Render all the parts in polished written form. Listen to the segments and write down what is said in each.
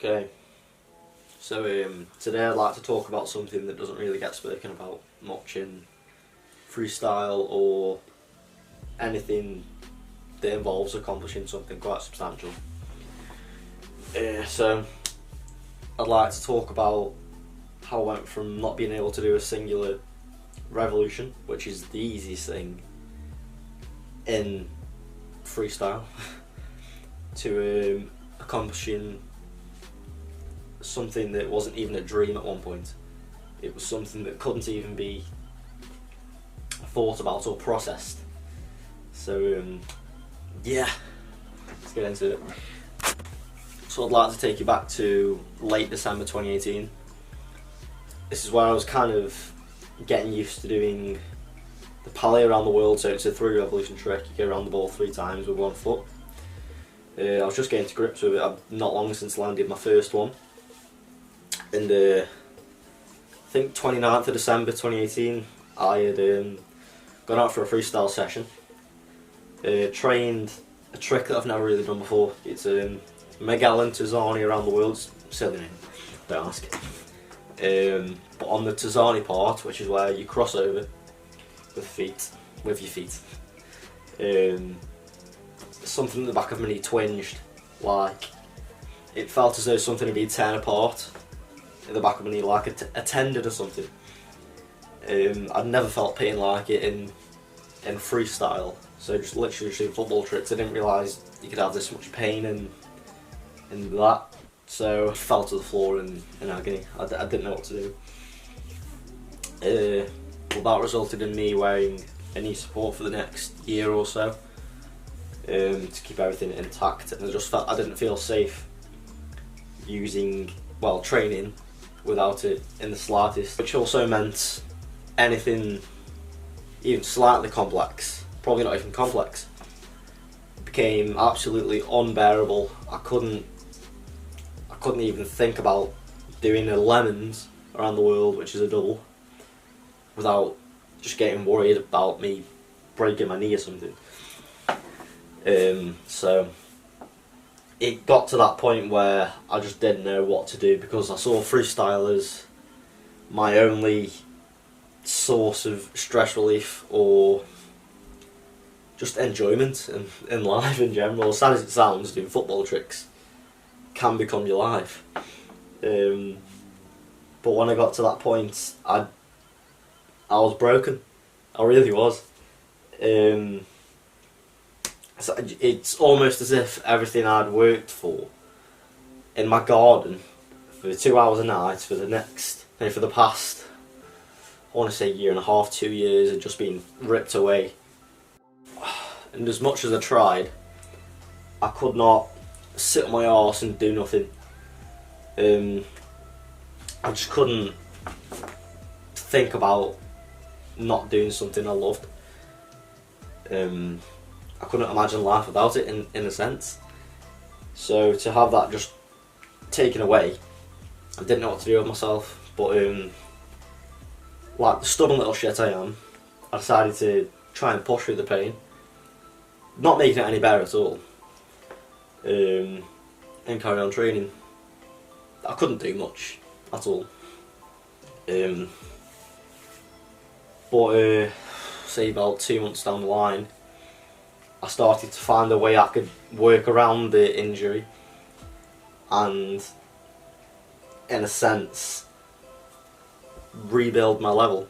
Okay, so today I'd like to talk about something that doesn't really get spoken about much in freestyle or anything that involves accomplishing something quite substantial. So I'd like to talk about how I went from not being able to do a singular revolution, which is the easiest thing in freestyle, to accomplishing something that wasn't even a dream at one point. It was something that couldn't even be thought about or processed. So yeah, let's get into it. So I'd like to take you back to late December 2018. This is where I was kind of getting used to doing the pallet around the world, so it's a 3 revolution trick. You go around the ball 3 times with 1 foot. I was just getting to grips with it. I've not long since landed my first one. And I think 29th of December 2018, I had gone out for a freestyle session. Trained a trick that I've never really done before. It's Miguel and Tazani around the world. Silly name, don't ask. But on the Tazani part, which is where you cross over with your feet, something in the back of my knee twinged, like it felt as though something had been torn apart in the back of my knee, like a tendon or something. I'd never felt pain like it in freestyle, so just literally doing football tricks. I didn't realise you could have this much pain in that, so I fell to the floor in agony. I didn't know what to do. Well, that resulted in me wearing a knee support for the next year or so, to keep everything intact, and I didn't feel safe training without it in the slightest, which also meant anything even slightly complex, probably not even complex, became absolutely unbearable. I couldn't even think about doing a lemons around the world, which is a double, without just getting worried about me breaking my knee or something. So it got to that point where I just didn't know what to do, because I saw freestyle as my only source of stress relief or just enjoyment in life in general. As sad as it sounds, doing football tricks can become your life. But when I got to that point, I was broken. I really was. So it's almost as if everything I'd worked for in my garden for 2 hours a night for the past, I want to say 1.5 to 2 years, had just been ripped away. And as much as I tried, I could not sit on my arse and do nothing. I just couldn't think about not doing something I loved. I couldn't imagine life without it, in a sense. So to have that just taken away, I didn't know what to do with myself. But like the stubborn little shit I am, I decided to try and push through the pain, not making it any better at all, and carry on training. I couldn't do much at all. But say about 2 months down the line, I started to find a way I could work around the injury and, in a sense, rebuild my level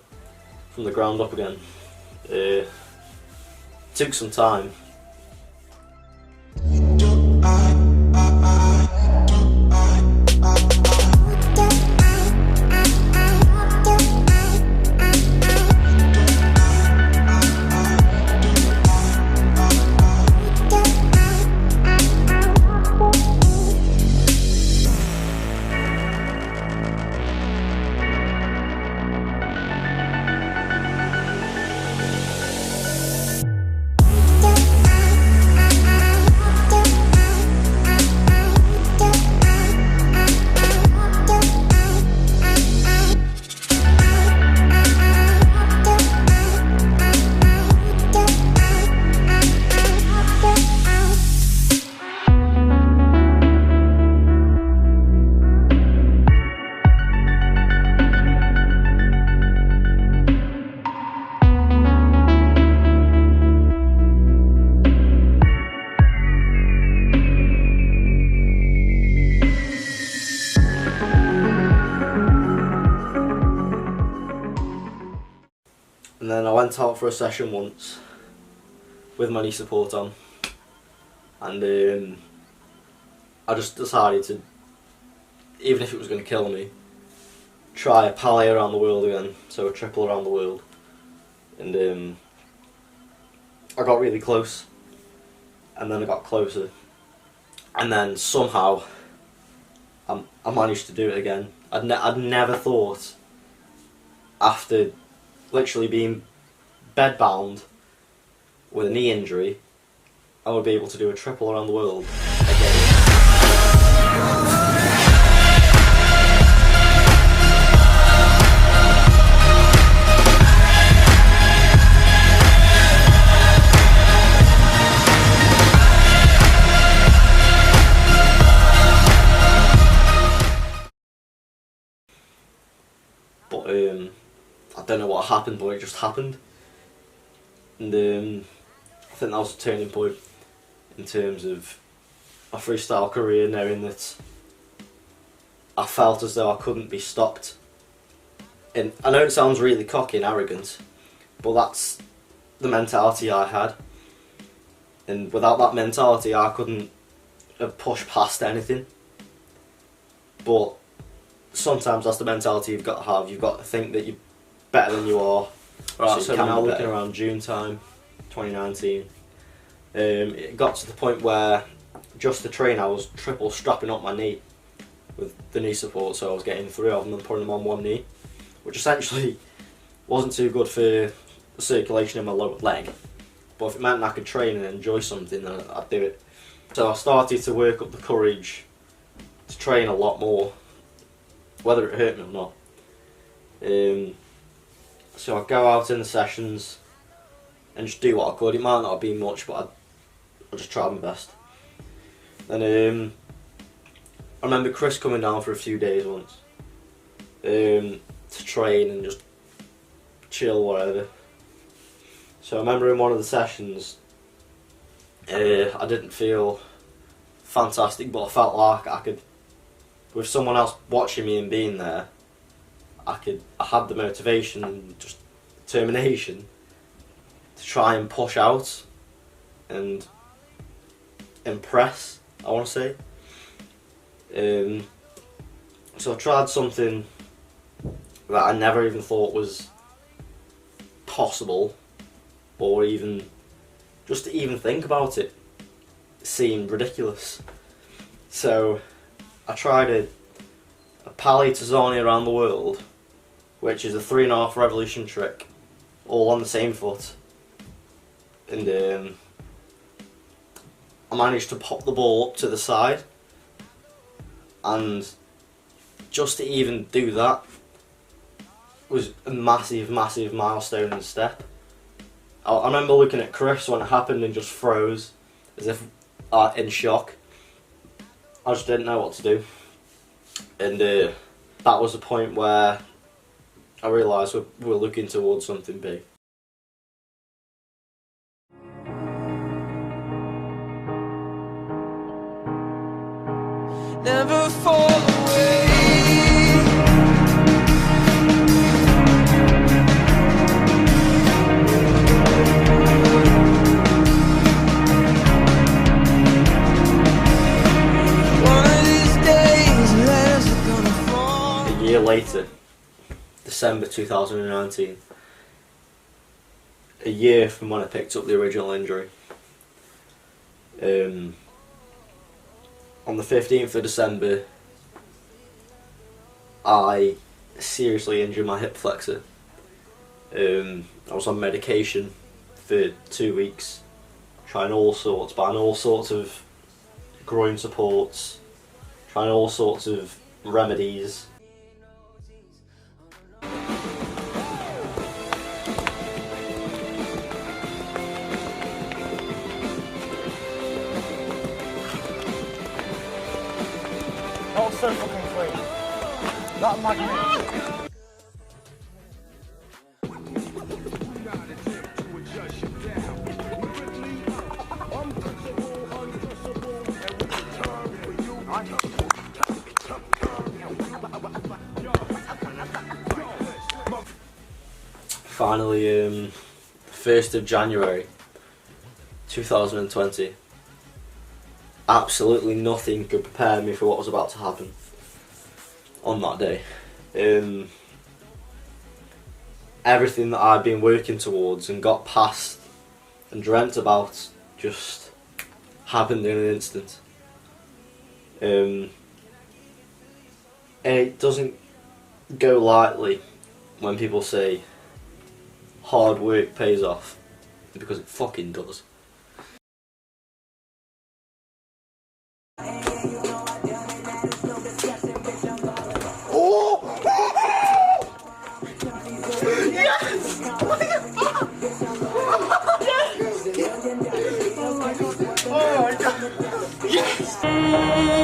from the ground up again. Took some time. went out for a session once with my knee support on, and I just decided to, even if it was going to kill me, try a pally around the world again, so a triple around the world. And I got really close, and then I got closer, and then somehow I managed to do it again. I'd never thought, after literally being bedbound with a knee injury, I would be able to do a triple around the world again. But I don't know what happened, but it just happened. And I think that was a turning point in terms of my freestyle career, knowing that I felt as though I couldn't be stopped. And I know it sounds really cocky and arrogant, but that's the mentality I had. And without that mentality, I couldn't have pushed past anything. But sometimes that's the mentality you've got to have. You've got to think that you're better than you are. Right, so now looking around June time, 2019, it got to the point where just to train I was triple strapping up my knee with the knee support, so I was getting 3 of them and putting them on one knee, which essentially wasn't too good for the circulation in my lower leg, but if it meant I could train and enjoy something, then I'd do it. So I started to work up the courage to train a lot more, whether it hurt me or not. So I'd go out in the sessions and just do what I could. It might not have been much, but I just tried my best. Then I remember Chris coming down for a few days once to train and just chill, whatever. So I remember in one of the sessions, I didn't feel fantastic, but I felt like I could, with someone else watching me and being there, I had the motivation and just determination to try and push out and impress, I want to say. So I tried something that I never even thought was possible, or even just to even think about it seemed ridiculous. So I tried a pally to zoni around the world, which is a 3.5 revolution trick, all on the same foot. And I managed to pop the ball up to the side, and just to even do that was a massive, massive milestone and step. I remember looking at Chris when it happened and just froze, as if in shock. I just didn't know what to do. And that was the point where I realised we're looking towards something big. Never fall away. One of these days, letters are gonna fall. A year later, December 2019, a year from when I picked up the original injury. On the 15th of December, I seriously injured my hip flexor. I was on medication for 2 weeks, buying all sorts of groin supports, trying all sorts of remedies. That was so fucking clean. That magnet. Finally, 1st of January 2020. Absolutely nothing could prepare me for what was about to happen on that day. Everything that I'd been working towards and got past and dreamt about just happened in an instant. And it doesn't go lightly when people say hard work pays off, because it fucking does. Oh my god! Yes!